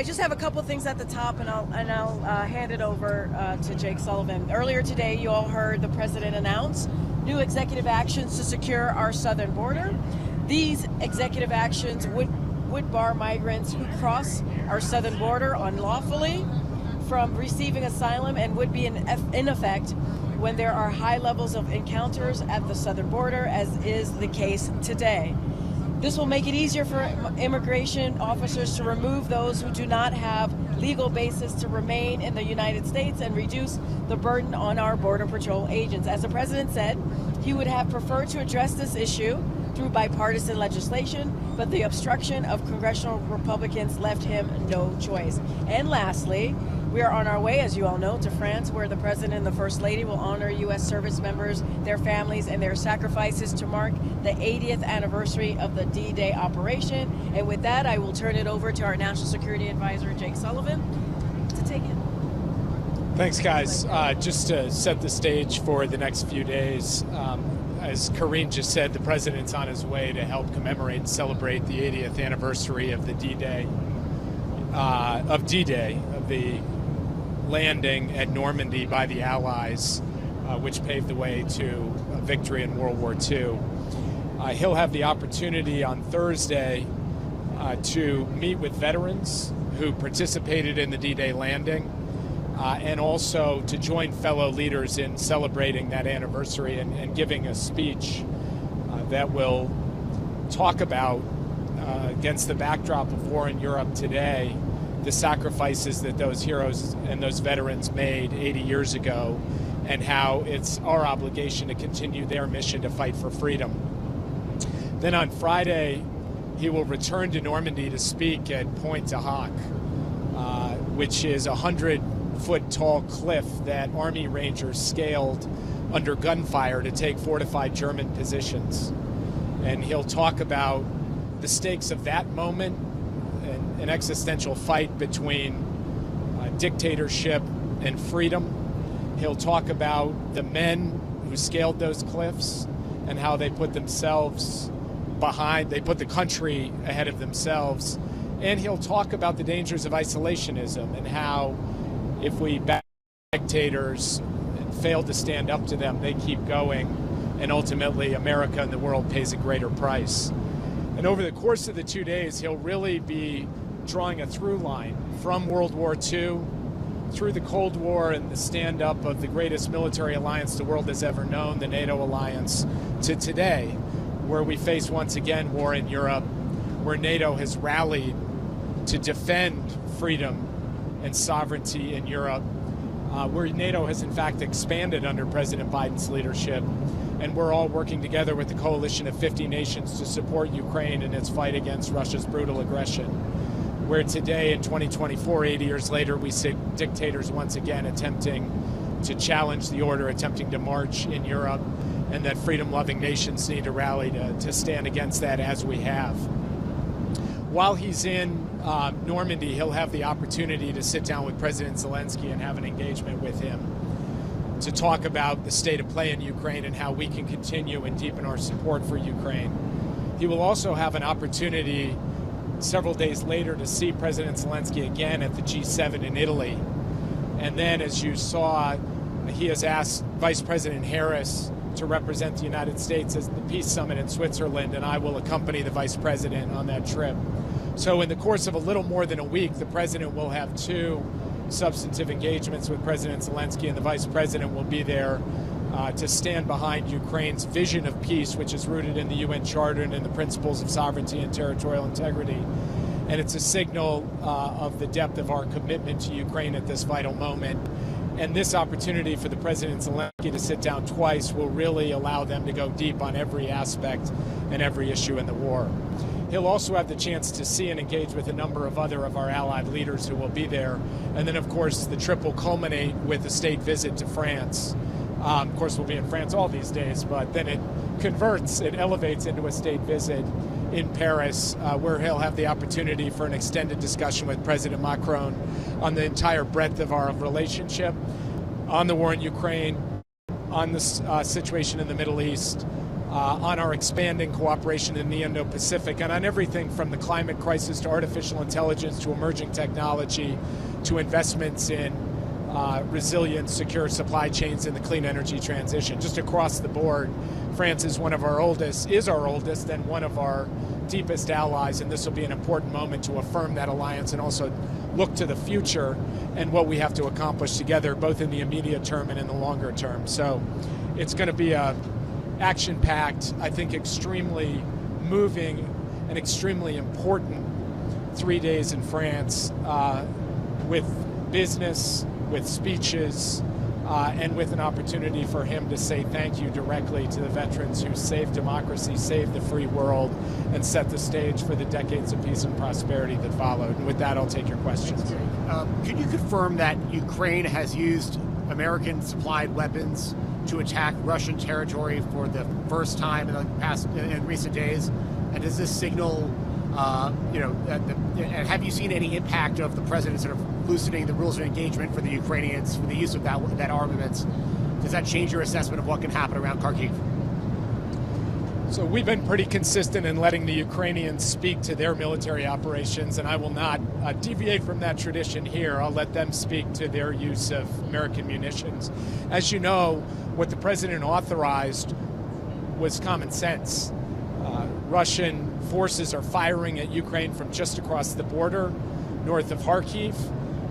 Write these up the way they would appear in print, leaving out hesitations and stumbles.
I just have a couple things at the top, and I'll hand it over to Jake Sullivan. Earlier today, you all heard the president announce new executive actions to secure our southern border. These executive actions would bar migrants who cross our southern border unlawfully from receiving asylum, and would be in effect when there are high levels of encounters at the southern border, as is the case today. This will make it easier for immigration officers to remove those who do not have legal basis to remain in the United States and reduce the burden on our Border Patrol agents. As the president said, he would have preferred to address this issue through bipartisan legislation, but the obstruction of congressional Republicans left him no choice. And lastly, we are on our way, as you all know, to France, where the President and the First Lady will honor U.S. service members, their families, and their sacrifices to mark the 80th anniversary of the D-Day operation. And with that, I will turn it over to our National Security Advisor, Jake Sullivan, to take it. Thanks, guys. Just to set the stage for the next few days, as Karine just said, the President's on his way to help commemorate and celebrate the 80th anniversary of the D-Day, of the landing at Normandy by the Allies, which paved the way to victory in World War II. He'll have the opportunity on Thursday to meet with veterans who participated in the D-Day landing, and also to join fellow leaders in celebrating that anniversary and giving a speech that will talk about, against the backdrop of war in Europe today, the sacrifices that those heroes and those veterans made 80 years ago, and how it's our obligation to continue their mission to fight for freedom. Then on Friday, he will return to Normandy to speak at Pointe du Hoc, which is a 100-foot-tall cliff that Army Rangers scaled under gunfire to take fortified German positions. And he'll talk about the stakes of that moment, an existential fight between dictatorship and freedom. He'll talk about the men who scaled those cliffs and how they put themselves they put the country ahead of themselves. And he'll talk about the dangers of isolationism and how if we back dictators and fail to stand up to them, they keep going, and ultimately America and the world pays a greater price. And over the course of the 2 days, he'll really be drawing a through line from World War II through the Cold War and the stand-up of the greatest military alliance the world has ever known, the NATO alliance, to today, where we face once again war in Europe, where NATO has rallied to defend freedom and sovereignty in Europe, where NATO has in fact expanded under President Biden's leadership, and we're all working together with the coalition of 50 nations to support Ukraine in its fight against Russia's brutal aggression. Where today in 2024, 80 years later, we see dictators once again attempting to challenge the order, attempting to march in Europe, and that freedom-loving nations need to rally to stand against that, as we have. While he's in Normandy, he'll have the opportunity to sit down with President Zelensky and have an engagement with him to talk about the state of play in Ukraine and how we can continue and deepen our support for Ukraine. He will also have an opportunity several days later to see President Zelensky again at the G7 in Italy. And then, as you saw, he has asked Vice President Harris to represent the United States at the Peace Summit in Switzerland, and I will accompany the Vice President on that trip. So in the course of a little more than a week, the President will have 2 substantive engagements with President Zelensky, and the Vice President will be there to stand behind Ukraine's vision of peace, which is rooted in the UN Charter and in the principles of sovereignty and territorial integrity. And it's a signal of the depth of our commitment to Ukraine at this vital moment. And this opportunity for the President Zelensky to sit down twice will really allow them to go deep on every aspect and every issue in the war. He'll also have the chance to see and engage with a number of other of our allied leaders who will be there. And then, of course, the trip will culminate with a state visit to France. Of course, we'll be in France all these days, but then it elevates into a state visit in Paris, where he'll have the opportunity for an extended discussion with President Macron on the entire breadth of our relationship, on the war in Ukraine, on the situation in the Middle East, on our expanding cooperation in the Indo-Pacific, and on everything from the climate crisis to artificial intelligence to emerging technology to investments in resilient, secure supply chains and the clean energy transition. Just across the board, France is our oldest, and one of our deepest allies, and this will be an important moment to affirm that alliance and also look to the future and what we have to accomplish together, both in the immediate term and in the longer term. So it's going to be a action-packed, I think extremely moving and extremely important 3 days in France with business, with speeches, and with an opportunity for him to say thank you directly to the veterans who saved democracy, saved the free world, and set the stage for the decades of peace and prosperity that followed. And with that, I'll take your questions. Could you confirm that Ukraine has used American-supplied weapons to attack Russian territory for the first time in recent days? And does this signal, and have you seen any impact of the president sort of loosening the rules of engagement for the Ukrainians for the use of that armaments? Does that change your assessment of what can happen around Kharkiv? So we've been pretty consistent in letting the Ukrainians speak to their military operations, and I will not deviate from that tradition here. I'll let them speak to their use of American munitions. As you know, what the president authorized was common sense. Russian forces are firing at Ukraine from just across the border, north of Kharkiv,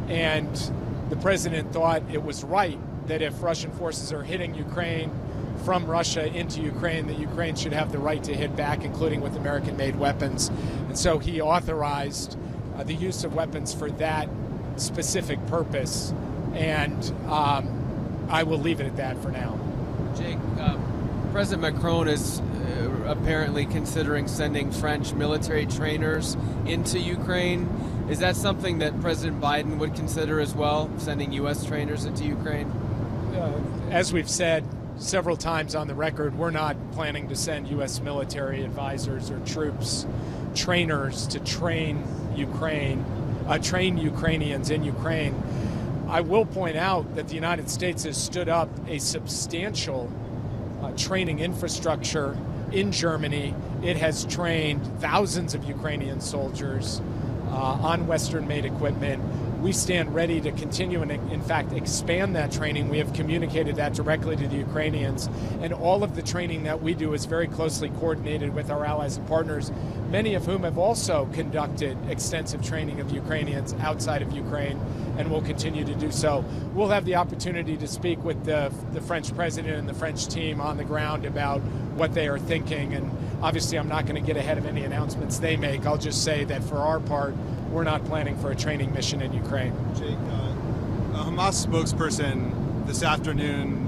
and the president thought it was right that if Russian forces are hitting Ukraine from Russia into Ukraine, that Ukraine should have the right to hit back, including with American-made weapons. And so he authorized the use of weapons for that specific purpose, and I will leave it at that for now. Jake, President Macron is apparently considering sending French military trainers into Ukraine. Is that something that President Biden would consider as well, sending U.S. trainers into Ukraine? As we've said several times on the record, we're not planning to send U.S. military advisors or troops, trainers to train Ukrainians in Ukraine. I will point out that the United States has stood up a substantial training infrastructure in Germany. It has trained thousands of Ukrainian soldiers on Western-made equipment. We stand ready to continue and, in fact, expand that training. We have communicated that directly to the Ukrainians. And all of the training that we do is very closely coordinated with our allies and partners, many of whom have also conducted extensive training of Ukrainians outside of Ukraine and will continue to do so. We'll have the opportunity to speak with the French president and the French team on the ground about what they are thinking. And obviously, I'm not going to get ahead of any announcements they make. I'll just say that for our part, we're not planning for a training mission in Ukraine. Jake, a Hamas spokesperson this afternoon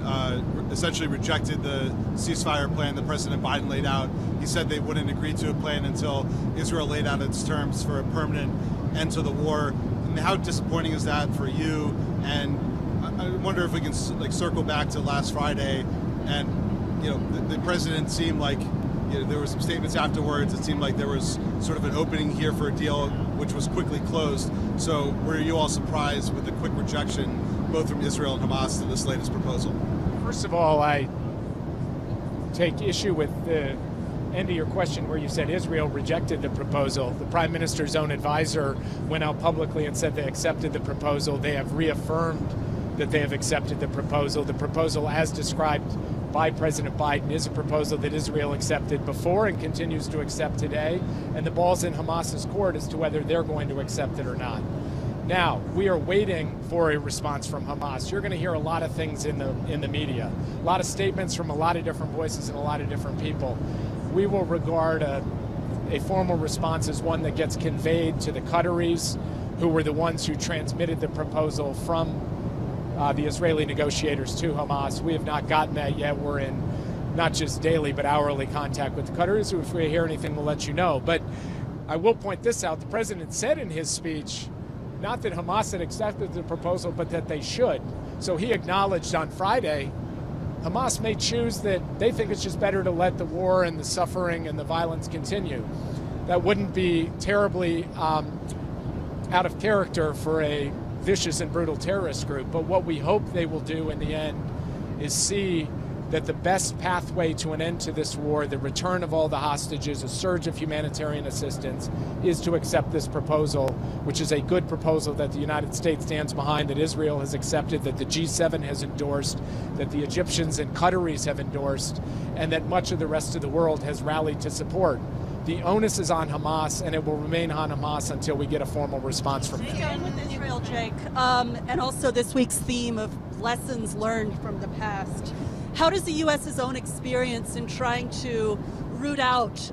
essentially rejected the ceasefire plan that President Biden laid out. He said they wouldn't agree to a plan until Israel laid out its terms for a permanent end to the war. And how disappointing is that for you? And I wonder if we can circle back to last Friday, and the president seemed like there were some statements afterwards. It seemed like there was sort of an opening here for a deal, which was quickly closed. So were you all surprised with the quick rejection, both from Israel and Hamas, to this latest proposal? First of all, I take issue with the end of your question where you said Israel rejected the proposal. The Prime Minister's own advisor went out publicly and said they accepted the proposal. They have reaffirmed that they have accepted the proposal. The proposal, as described by President Biden, is a proposal that Israel accepted before and continues to accept today, and the ball's in Hamas's court as to whether they're going to accept it or not. Now, we are waiting for a response from Hamas. You're going to hear a lot of things in the media, a lot of statements from a lot of different voices and a lot of different people. We will regard a formal response as one that gets conveyed to the Qataris, who were the ones who transmitted the proposal from the Israeli negotiators to Hamas. We have not gotten that yet. We're in not just daily but hourly contact with the Qataris. If we hear anything, we'll let you know. But I will point this out. The president said in his speech not that Hamas had accepted the proposal, but that they should. So he acknowledged on Friday Hamas may choose that they think it's just better to let the war and the suffering and the violence continue. That wouldn't be terribly out of character for a vicious and brutal terrorist group. But what we hope they will do in the end is see that the best pathway to an end to this war, the return of all the hostages, a surge of humanitarian assistance, is to accept this proposal, which is a good proposal that the United States stands behind, that Israel has accepted, that the G7 has endorsed, that the Egyptians and Qataris have endorsed, and that much of the rest of the world has rallied to support. The onus is on Hamas, and it will remain on Hamas until we get a formal response from them. Again with Israel, Jake, and also this week's theme of lessons learned from the past. How does the U.S.'s own experience in trying to root out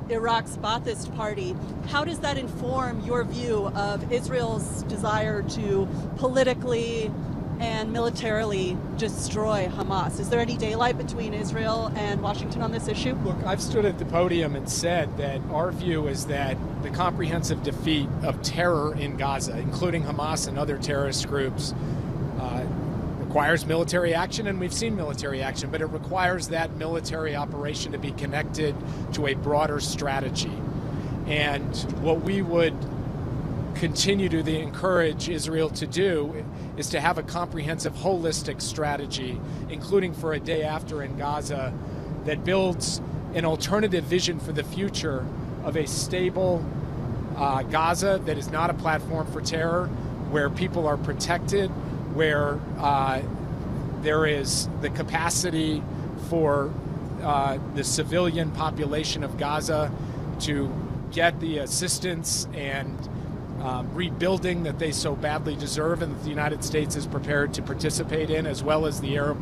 Iraq's Ba'athist Party, how does that inform your view of Israel's desire to politically and militarily destroy Hamas? Is there any daylight between Israel and Washington on this issue? Look, I've stood at the podium and said that our view is that the comprehensive defeat of terror in Gaza, including Hamas and other terrorist groups, requires military action, and we've seen military action, but it requires that military operation to be connected to a broader strategy. And what we would continue to encourage Israel to do is to have a comprehensive, holistic strategy, including for a day after in Gaza, that builds an alternative vision for the future of a stable Gaza that is not a platform for terror, where people are protected, where there is the capacity for the civilian population of Gaza to get the assistance and rebuilding that they so badly deserve, and that the United States is prepared to participate in, as well as the Arab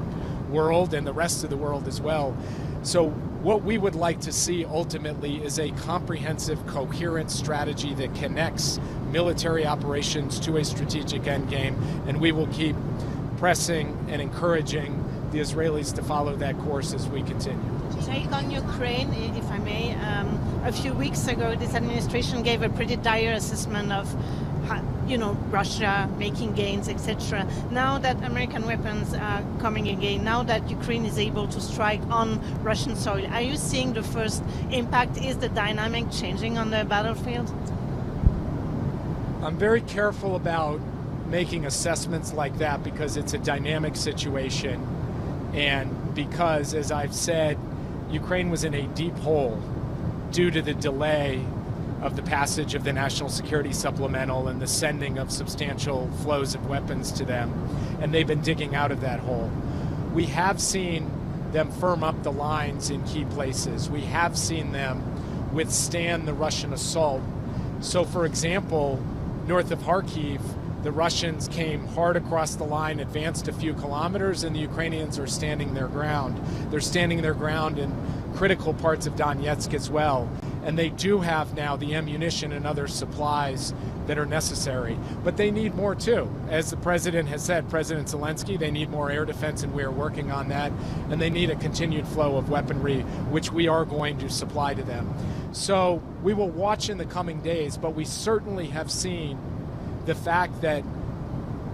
world and the rest of the world as well. So what we would like to see ultimately is a comprehensive, coherent strategy that connects military operations to a strategic endgame, and we will keep pressing and encouraging the Israelis to follow that course as we continue. Jake, on Ukraine, if I may, a few weeks ago, this administration gave a pretty dire assessment of, Russia making gains, etc. Now that American weapons are coming again, now that Ukraine is able to strike on Russian soil, are you seeing the first impact? Is the dynamic changing on the battlefield? I'm very careful about making assessments like that because it's a dynamic situation, and because, as I've said, Ukraine was in a deep hole due to the delay of the passage of the National Security Supplemental and the sending of substantial flows of weapons to them, and they've been digging out of that hole. We have seen them firm up the lines in key places. We have seen them withstand the Russian assault. So, for example, north of Kharkiv, the Russians came hard across the line, advanced a few kilometers, and the Ukrainians are standing their ground. They're standing their ground in critical parts of Donetsk as well. And they do have now the ammunition and other supplies that are necessary. But they need more too. As the president has said, President Zelensky, they need more air defense, and we are working on that. And they need a continued flow of weaponry, which we are going to supply to them. So we will watch in the coming days, but we certainly have seen the fact that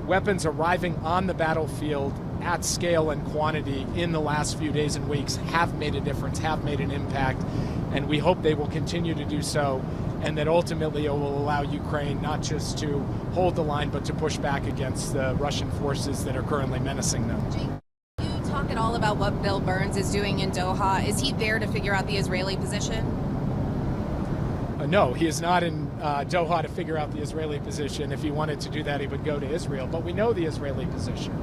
weapons arriving on the battlefield at scale and quantity in the last few days and weeks have made a difference, have made an impact, and we hope they will continue to do so, and that ultimately it will allow Ukraine not just to hold the line, but to push back against the Russian forces that are currently menacing them. Can you talk at all about what Bill Burns is doing in Doha? Is he there to figure out the Israeli position? No, he is not in Doha to figure out the Israeli position. If he wanted to do that, he would go to Israel. But we know the Israeli position.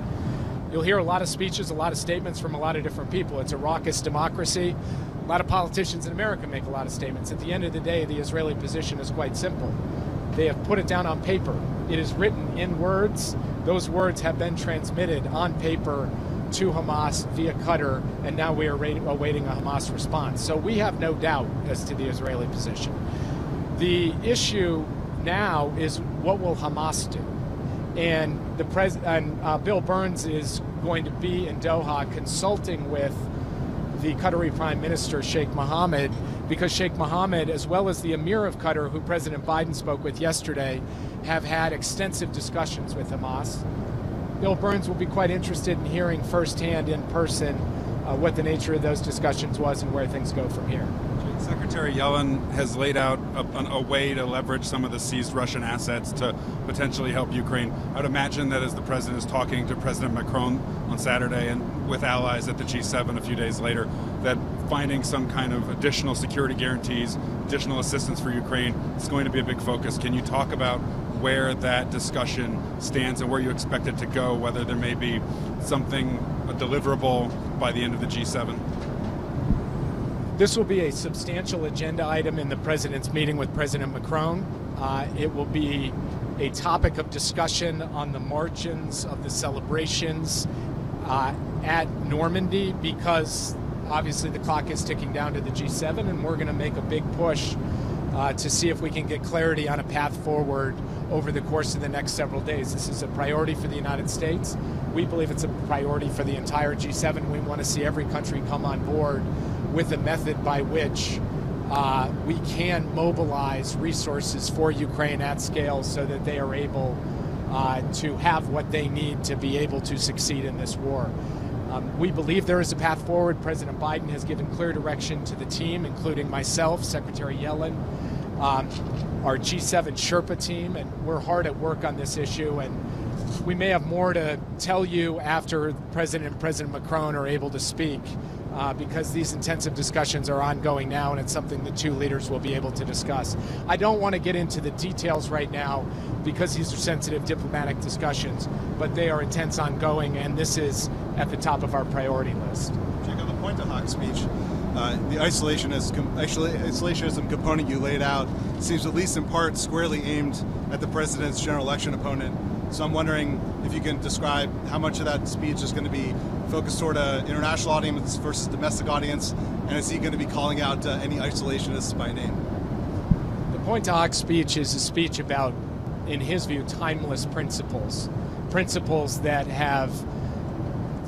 You'll hear a lot of speeches, a lot of statements from a lot of different people. It's a raucous democracy. A lot of politicians in America make a lot of statements. At the end of the day, the Israeli position is quite simple. They have put it down on paper. It is written in words. Those words have been transmitted on paper to Hamas via Qatar, and now we are awaiting a Hamas response. So we have no doubt as to the Israeli position. The issue now is, what will Hamas do? And Bill Burns is going to be in Doha consulting with the Qatari Prime Minister, Sheikh Mohammed, because Sheikh Mohammed, as well as the Emir of Qatar, who President Biden spoke with yesterday, have had extensive discussions with Hamas. Bill Burns will be quite interested in hearing firsthand, in person, what the nature of those discussions was and where things go from here. Secretary Yellen has laid out a way to leverage some of the seized Russian assets to potentially help Ukraine. I would imagine that as the president is talking to President Macron on Saturday and with allies at the G7 a few days later, that finding some kind of additional security guarantees, additional assistance for Ukraine is going to be a big focus. Can you talk about where that discussion stands and where you expect it to go, whether there may be something, a deliverable by the end of the G7? This will be a substantial agenda item in the president's meeting with President Macron. It will be a topic of discussion on the margins of the celebrations at Normandy, because obviously the clock is ticking down to the G7, and we're going to make a big push to see if we can get clarity on a path forward over the course of the next several days. This is a priority for the United States. We believe it's a priority for the entire G7. We want to see every country come on board with a method by which we can mobilize resources for Ukraine at scale so that they are able to have what they need to be able to succeed in this war. We believe there is a path forward. President Biden has given clear direction to the team, including myself, Secretary Yellen, our G7 Sherpa team, and we're hard at work on this issue. And we may have more to tell you after the President and President Macron are able to speak, because these intensive discussions are ongoing now, and it's something the two leaders will be able to discuss. I don't want to get into the details right now because these are sensitive diplomatic discussions, but they are intense, ongoing, and this is at the top of our priority list. Jake, on the point of Hawk's speech, the isolationism component you laid out seems at least in part squarely aimed at the president's general election opponent. So I'm wondering if you can describe how much of that speech is going to be focused toward an international audience versus domestic audience, and is he going to be calling out any isolationists by name? The point to Hawk's speech is a speech about, in his view, timeless principles that have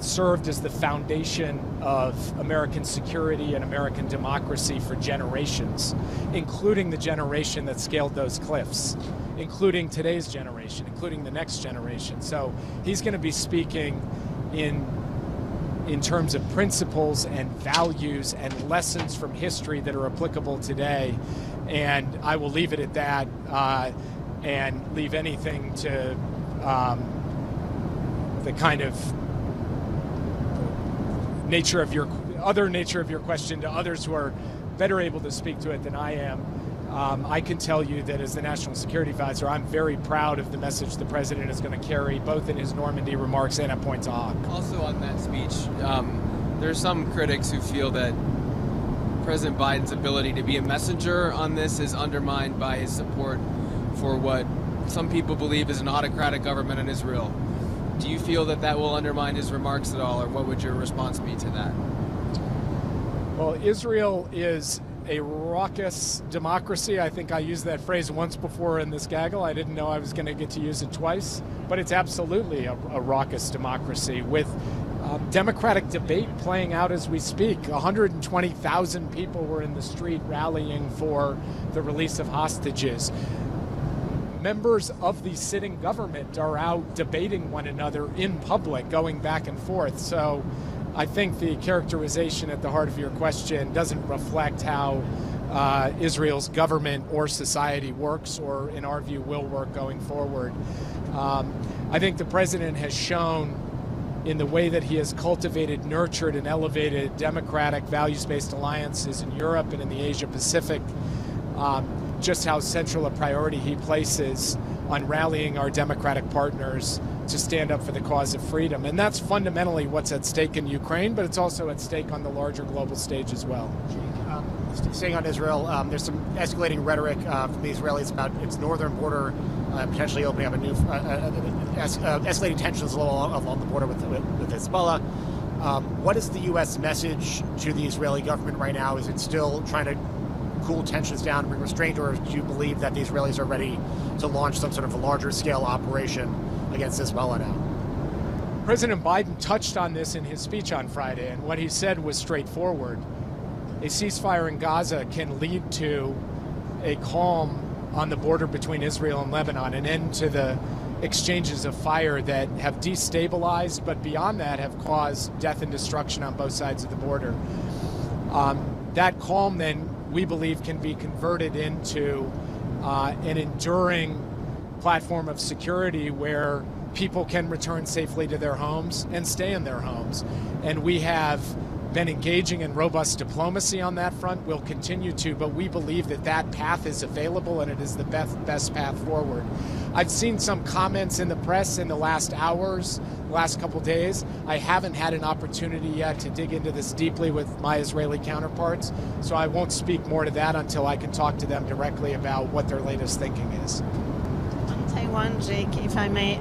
served as the foundation of American security and American democracy for generations, including the generation that scaled those cliffs, including today's generation, including the next generation. So he's going to be speaking in terms of principles and values and lessons from history that are applicable today. And I will leave it at that and leave anything to the kind of nature of your question to others who are better able to speak to it than I am. I can tell you that as the National Security Advisor, I'm very proud of the message the President is going to carry, both in his Normandy remarks and at Point to Hawk. Also on that speech, there are some critics who feel that President Biden's ability to be a messenger on this is undermined by his support for what some people believe is an autocratic government in Israel. Do you feel that that will undermine his remarks at all, or what would your response be to that? Well, Israel is a raucous democracy. I think I used that phrase once before in this gaggle. I didn't know I was going to get to use it twice, but it's absolutely a raucous democracy with democratic debate playing out as we speak. 120,000 people were in the street rallying for the release of hostages. Members of the sitting government are out debating one another in public, going back and forth. So I think the characterization at the heart of your question doesn't reflect how Israel's government or society works, or in our view will work going forward. I think the president has shown in the way that he has cultivated, nurtured, and elevated democratic values-based alliances in Europe and in the Asia Pacific, just how central a priority he places on rallying our democratic partners to stand up for the cause of freedom. And that's fundamentally what's at stake in Ukraine, but it's also at stake on the larger global stage as well. Staying on Israel, there's some escalating rhetoric from the Israelis about its northern border potentially opening up a new escalating tensions along the border with Hezbollah. What is the U.S. message to the Israeli government right now? Is it still trying to cool tensions down and bring restraint, or do you believe that the Israelis are ready to launch some sort of a larger scale operation against Hezbollah now? President Biden touched on this in his speech on Friday, and what he said was straightforward. A ceasefire in Gaza can lead to a calm on the border between Israel and Lebanon, an end to the exchanges of fire that have destabilized, but beyond that have caused death and destruction on both sides of the border. That calm then, we believe, can be converted into an enduring platform of security where people can return safely to their homes and stay in their homes. And we have been engaging in robust diplomacy on that front. We'll continue to, but we believe that that path is available and it is the best path forward. I've seen some comments in the press in the last hours, last couple days. I haven't had an opportunity yet to dig into this deeply with my Israeli counterparts, so I won't speak more to that until I can talk to them directly about what their latest thinking is. Taiwan, Jake, if I may.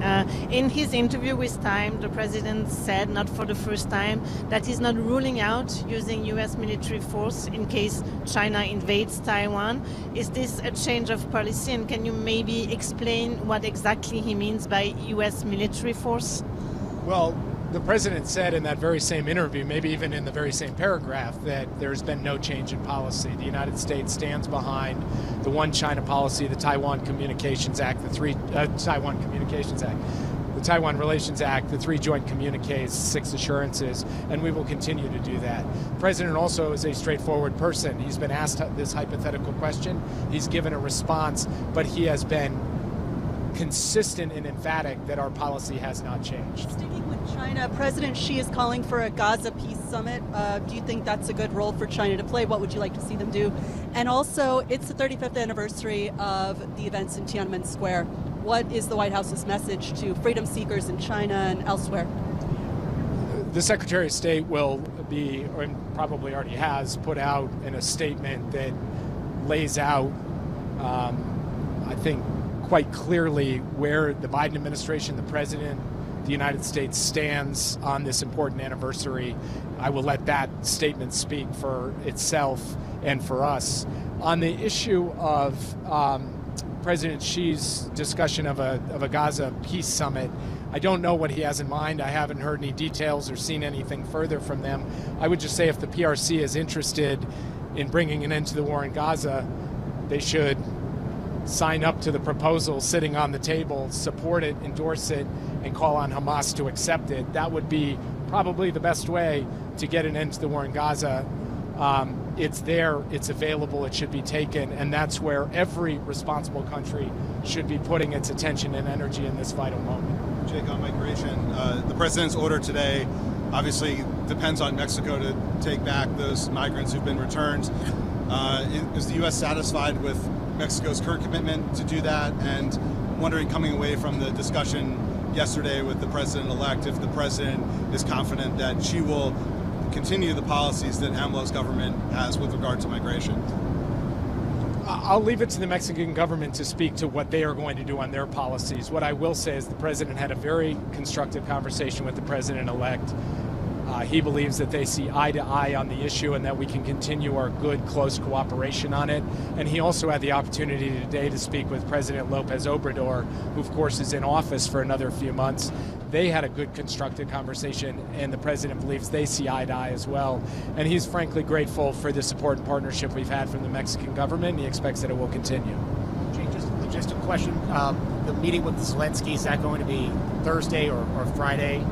In his interview with Time, the president said, not for the first time, that he's not ruling out using U.S. military force in case China invades Taiwan. Is this a change of policy, and can you maybe explain what exactly he means by U.S. military force? Well, the president said in that very same interview, maybe even in the very same paragraph, that there's been no change in policy. The United States stands behind the One China policy, the Taiwan Communications Act, the Taiwan Relations Act, the 3 joint communiques, 6 assurances, and we will continue to do that. The president also is a straightforward person. He's been asked this hypothetical question. He's given a response, but he has been consistent and emphatic that our policy has not changed. Sticking with China, President Xi is calling for a Gaza peace summit. Do you think that's a good role for China to play? What would you like to see them do? And also, it's the 35th anniversary of the events in Tiananmen Square. What is the White House's message to freedom seekers in China and elsewhere? The Secretary of State will be, or probably already has, put out in a statement that lays out, I think, quite clearly where the Biden administration, the president, the United States stands on this important anniversary. I will let that statement speak for itself and for us. On the issue of President Xi's discussion of a Gaza peace summit, I don't know what he has in mind. I haven't heard any details or seen anything further from them. I would just say if the PRC is interested in bringing an end to the war in Gaza, they should sign up to the proposal sitting on the table, support it, endorse it, and call on Hamas to accept it. That would be probably the best way to get an end to the war in Gaza. It's there, it's available, it should be taken, and that's where every responsible country should be putting its attention and energy in this vital moment. Jake, on migration, the president's order today obviously depends on Mexico to take back those migrants who've been returned. Is the U.S. satisfied with Mexico's current commitment to do that? And wondering, coming away from the discussion yesterday with the president-elect, if the president is confident that she will continue the policies that AMLO's government has with regard to migration. I'll leave it to the Mexican government to speak to what they are going to do on their policies. What I will say is the president had a very constructive conversation with the president-elect. He believes that they see eye to eye on the issue and that we can continue our good, close cooperation on it. And he also had the opportunity today to speak with President Lopez Obrador, who of course is in office for another few months. They had a good, constructive conversation, and the president believes they see eye to eye as well. And he's frankly grateful for the support and partnership we've had from the Mexican government. He expects that it will continue. Jake, just a question. The meeting with Zelensky, is that going to be Thursday or Friday?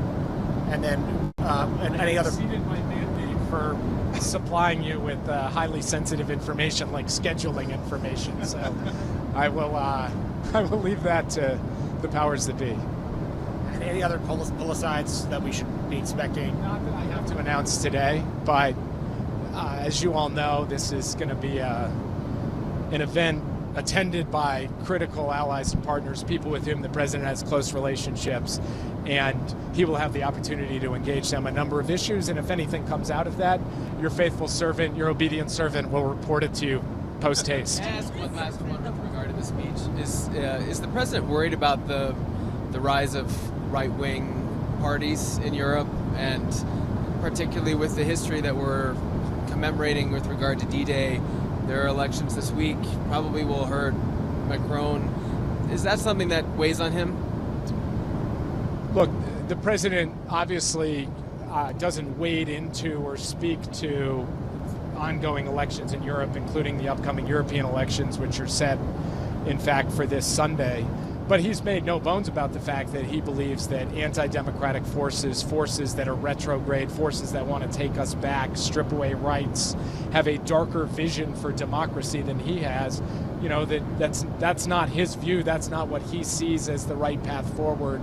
And then and any other... Exceeded my mandate for supplying you with highly sensitive information like scheduling information. So I will leave that to the powers that be. And any other policides that we should be expecting? Not that I have to announce today, but as you all know, this is going to be an event attended by critical allies and partners, people with whom the president has close relationships, and he will have the opportunity to engage them on a number of issues. And if anything comes out of that, your faithful servant, your obedient servant, will report it to you post haste. Can I ask one last one with regard to the speech? Is the president worried about the rise of right-wing parties in Europe, and particularly with the history that we're commemorating with regard to D-Day? There are elections this week, probably will hurt Macron. Is that something that weighs on him? Look, the president obviously doesn't wade into or speak to ongoing elections in Europe, including the upcoming European elections, which are set, in fact, for this Sunday. But he's made no bones about the fact that he believes that anti-democratic forces that are retrograde, forces that want to take us back, strip away rights, have a darker vision for democracy than he has. You know, that's not his view. That's not what he sees as the right path forward.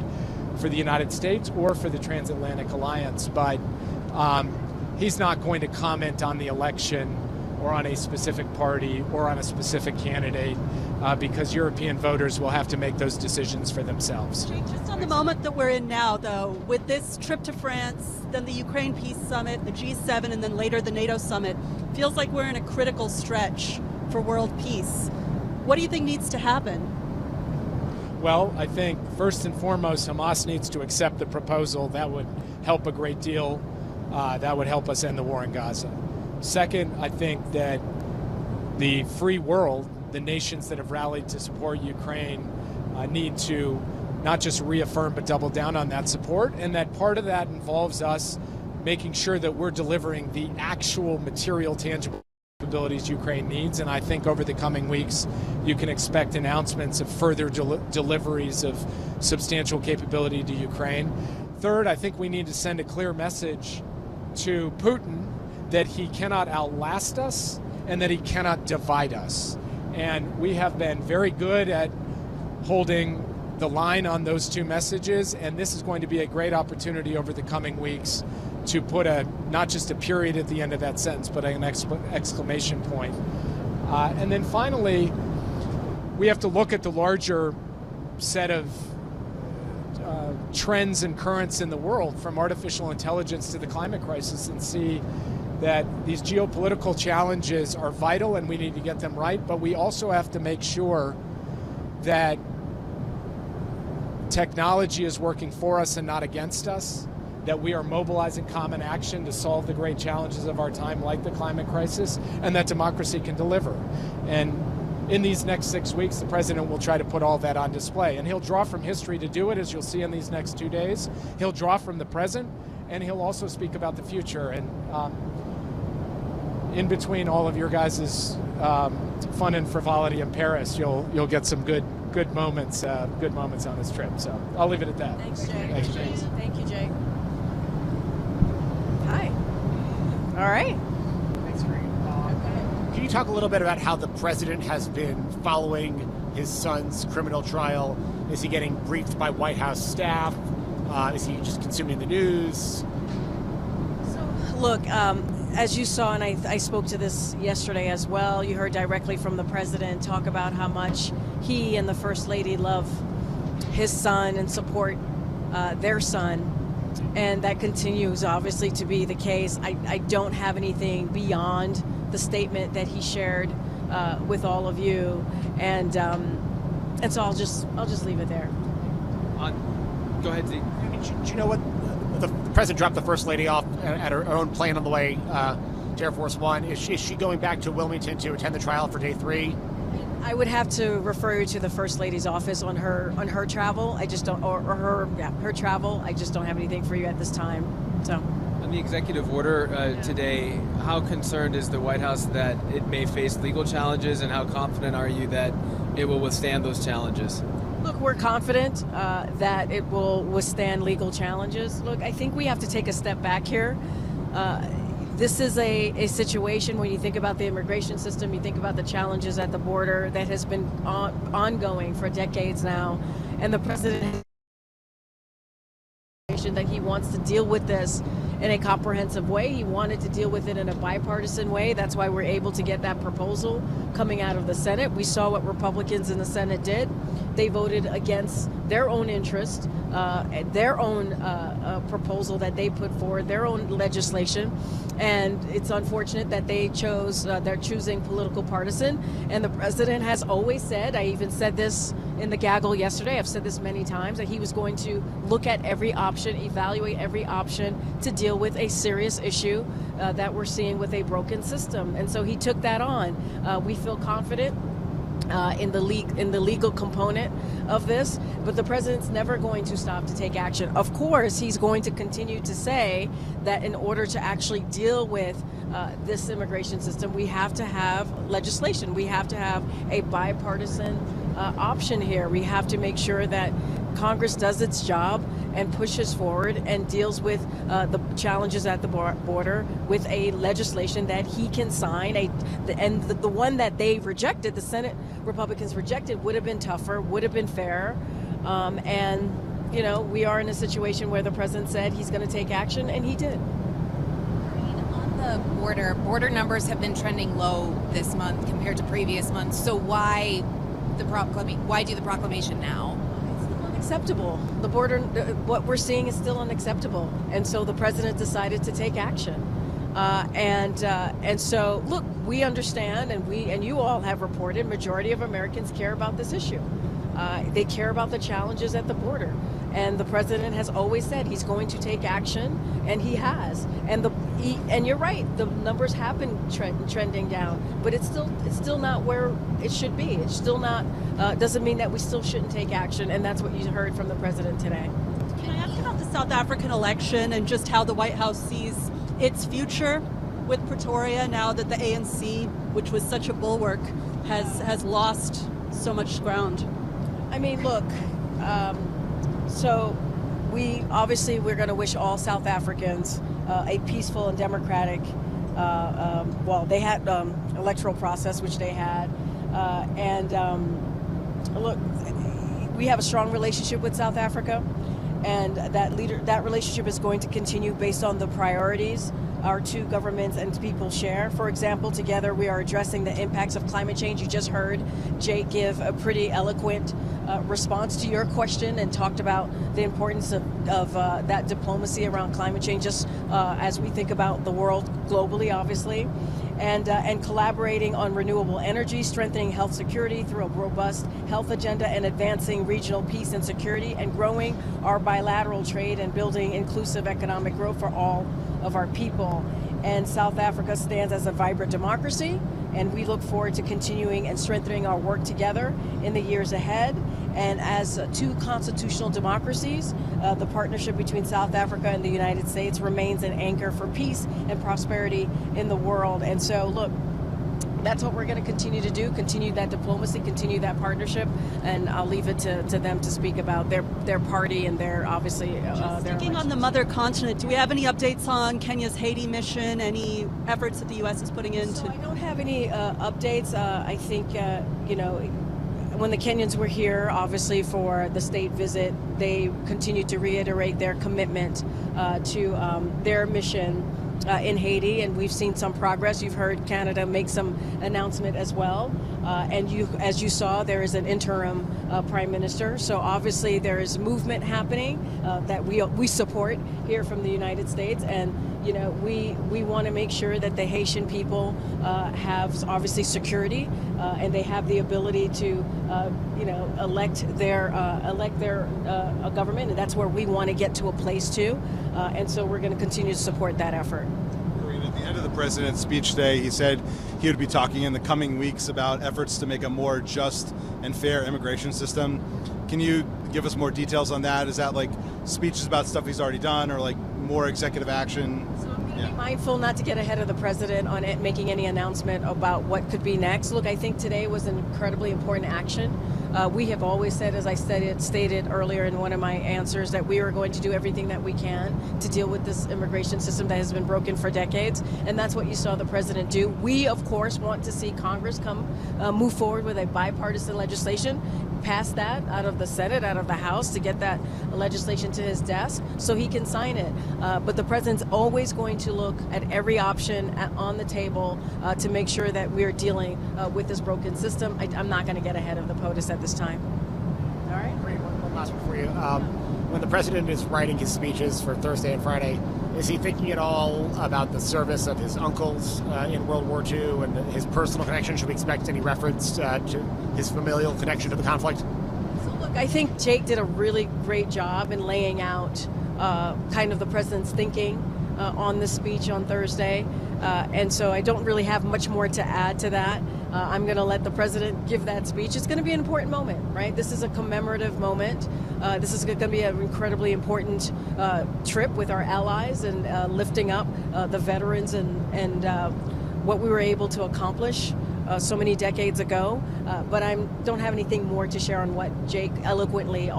for the United States or for the transatlantic alliance. But he's not going to comment on the election or on a specific party or on a specific candidate because European voters will have to make those decisions for themselves. Just on the moment that we're in now, though, with this trip to France, then the Ukraine Peace Summit, the G7, and then later the NATO Summit, feels like we're in a critical stretch for world peace. What do you think needs to happen? Well, I think first and foremost, Hamas needs to accept the proposal. That would help a great deal. That would help us end the war in Gaza. Second, I think that the free world, the nations that have rallied to support Ukraine, need to not just reaffirm but double down on that support, and that part of that involves us making sure that we're delivering the actual material, tangible capabilities Ukraine needs. And I think over the coming weeks, you can expect announcements of further deliveries of substantial capability to Ukraine. Third, I think we need to send a clear message to Putin that he cannot outlast us and that he cannot divide us. And we have been very good at holding the line on those two messages, and this is going to be a great opportunity over the coming weeks to put not just a period at the end of that sentence, but an exclamation point. And then finally, we have to look at the larger set of trends and currents in the world, from artificial intelligence to the climate crisis, and see that these geopolitical challenges are vital and we need to get them right, but we also have to make sure that technology is working for us and not against us, that we are mobilizing common action to solve the great challenges of our time, like the climate crisis, and that democracy can deliver. And in these next 6 weeks, the president will try to put all that on display. And he'll draw from history to do it, as you'll see in these next 2 days. He'll draw from the present, and he'll also speak about the future. And in between all of your guys' fun and frivolity in Paris, you'll get some good moments on this trip. So I'll leave it at that. Thanks, Jay. Thank you, Jay. Thank you, Jay. Hi. All right. Thanks, Karine. Can you talk a little bit about how the president has been following his son's criminal trial? Is he getting briefed by White House staff? Is he just consuming the news? Look, as you saw, and I spoke to this yesterday as well, you heard directly from the president talk about how much he and the First Lady love his son and support their son. And that continues, obviously, to be the case. I don't have anything beyond the statement that he shared with all of you. And so I'll just leave it there. Go ahead, Zeke. Do you know what? The president dropped the First Lady off at her own plane on the way to Air Force One. Is she going back to Wilmington to attend the trial for day 3? I would have to refer you to the First Lady's office on her travel. I just don't, or her travel. I just don't have anything for you at this time. So. On the executive order today, how concerned is the White House that it may face legal challenges, and how confident are you that it will withstand those challenges? Look, we're confident that it will withstand legal challenges. Look, I think we have to take a step back here. This is a situation when you think about the immigration system, you think about the challenges at the border that has been ongoing for decades now, and the president that he wants to deal with this in a comprehensive way. He wanted to deal with it in a bipartisan way. That's why we're able to get that proposal coming out of the Senate. We saw what Republicans in the Senate did. They voted against their own interest, their own proposal that they put forward, their own legislation. And it's unfortunate that they're choosing political partisan. And the president has always said, I even said this in the gaggle yesterday, I've said this many times, that he was going to look at every option, evaluate every option to deal with a serious issue that we're seeing with a broken system. And so he took that on. We feel confident in the legal component of this, but the president's never going to stop to take action. Of course, he's going to continue to say that in order to actually deal with this immigration system, we have to have legislation. We have to have a bipartisan option here. We have to make sure that Congress does its job and pushes forward and deals with the challenges at the border with a legislation that he can sign. And the one that they rejected, the Senate Republicans rejected, would have been tougher, would have been fairer, and we are in a situation where the president said he's going to take action, and he did. On the border numbers have been trending low this month compared to previous months. So why do the proclamation now? It's still unacceptable. The border, what we're seeing is still unacceptable, and so the president decided to take action. And so, look, we understand, and you all have reported, majority of Americans care about this issue. They care about the challenges at the border. And the president has always said he's going to take action, and he has. And you're right, the numbers have been trending down, but it's still not where it should be. It's still not, doesn't mean that we still shouldn't take action, and that's what you heard from the president today. Can I ask about the South African election and just how the White House sees its future with Pretoria now that the ANC, which was such a bulwark, has lost so much ground? I mean, look, so we're going to wish all South Africans a peaceful and democratic, they had electoral process, which they had. Look, we have a strong relationship with South Africa, and that relationship is going to continue based on the priorities our two governments and people share. For example, together we are addressing the impacts of climate change. You just heard Jake give a pretty eloquent response to your question and talked about the importance of that diplomacy around climate change, just as we think about the world globally, obviously, and collaborating on renewable energy, strengthening health security through a robust health agenda, and advancing regional peace and security, and growing our bilateral trade and building inclusive economic growth for all of our people. And South Africa stands as a vibrant democracy, and we look forward to continuing and strengthening our work together in the years ahead. And as two constitutional democracies, the partnership between South Africa and the United States remains an anchor for peace and prosperity in the world. And so, look, that's what we're going to continue to do, continue that diplomacy, continue that partnership, and I'll leave it to them to speak about their party and their, obviously, their Sticking on the mother continent, do we have any updates on Kenya's Haiti mission, any efforts that the U.S. is putting into? So I don't have any updates. I think, when the Kenyans were here, obviously, for the state visit, they continued to reiterate their commitment to their mission in Haiti, and we've seen some progress. You've heard Canada make some announcement as well, and as you saw, there is an interim prime minister. So obviously there is movement happening that we support here from the United States, and we want to make sure that the Haitian people have obviously security, and they have the ability to elect their government, and that's where we want to get to a place too. And so we're going to continue to support that effort. Karine, at the end of the president's speech today, he said he would be talking in the coming weeks about efforts to make a more just and fair immigration system. Can you give us more details on that? Is that like speeches about stuff he's already done, or like more executive action? So I'm going to be mindful not to get ahead of the president on it, making any announcement about what could be next. Look, I think today was an incredibly important action. We have always said, as I stated earlier in one of my answers, that we are going to do everything that we can to deal with this immigration system that has been broken for decades, and that's what you saw the president do. We, of course, want to see Congress move forward with a bipartisan legislation, pass that out of the Senate, out of the House, to get that legislation to his desk so he can sign it. But the president's always going to look at every option on the table to make sure that we're dealing with this broken system. I'm not going to get ahead of the POTUS at this time. All right? One last one for you. When the president is writing his speeches for Thursday and Friday, is he thinking at all about the service of his uncles in World War II and his personal connection? Should we expect any reference to his familial connection to the conflict? So look, I think Jake did a really great job in laying out kind of the president's thinking on this speech on Thursday. And so I don't really have much more to add to that. I'm going to let the president give that speech. It's going to be an important moment, right? This is a commemorative moment. This is going to be an incredibly important trip with our allies, and lifting up the veterans and what we were able to accomplish so many decades ago. But I don't have anything more to share on what Jake eloquently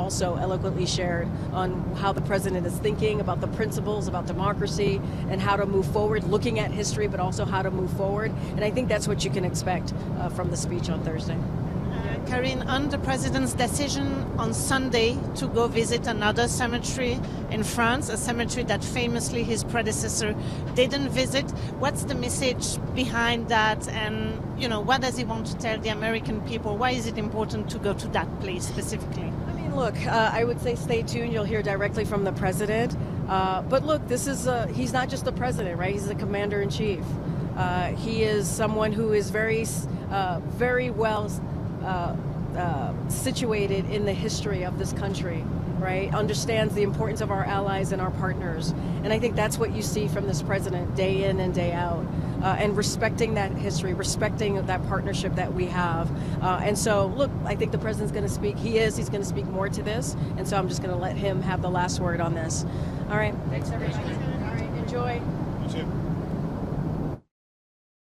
shared on how the president is thinking about the principles, about democracy, and how to move forward, looking at history, but also how to move forward. And I think that's what you can expect from the speech on Thursday. Karine, on the president's decision on Sunday to go visit another cemetery in France, a cemetery that famously his predecessor didn't visit, what's the message behind that? And, you know, what does he want to tell the American people? Why is it important to go to that place specifically? I mean, look, I would say stay tuned. You'll hear directly from the president. But look, this is he's not just the president, right? He's the commander-in-chief. He is someone who is very well situated in the history of this country, right? Understands the importance of our allies and our partners. And I think that's what you see from this president day in and day out. And respecting that history, respecting that partnership that we have. And so, look, I think the president's going to speak. He's going to speak more to this. And so I'm just going to let him have the last word on this. All right. Thanks, everybody. All right. Enjoy. You too.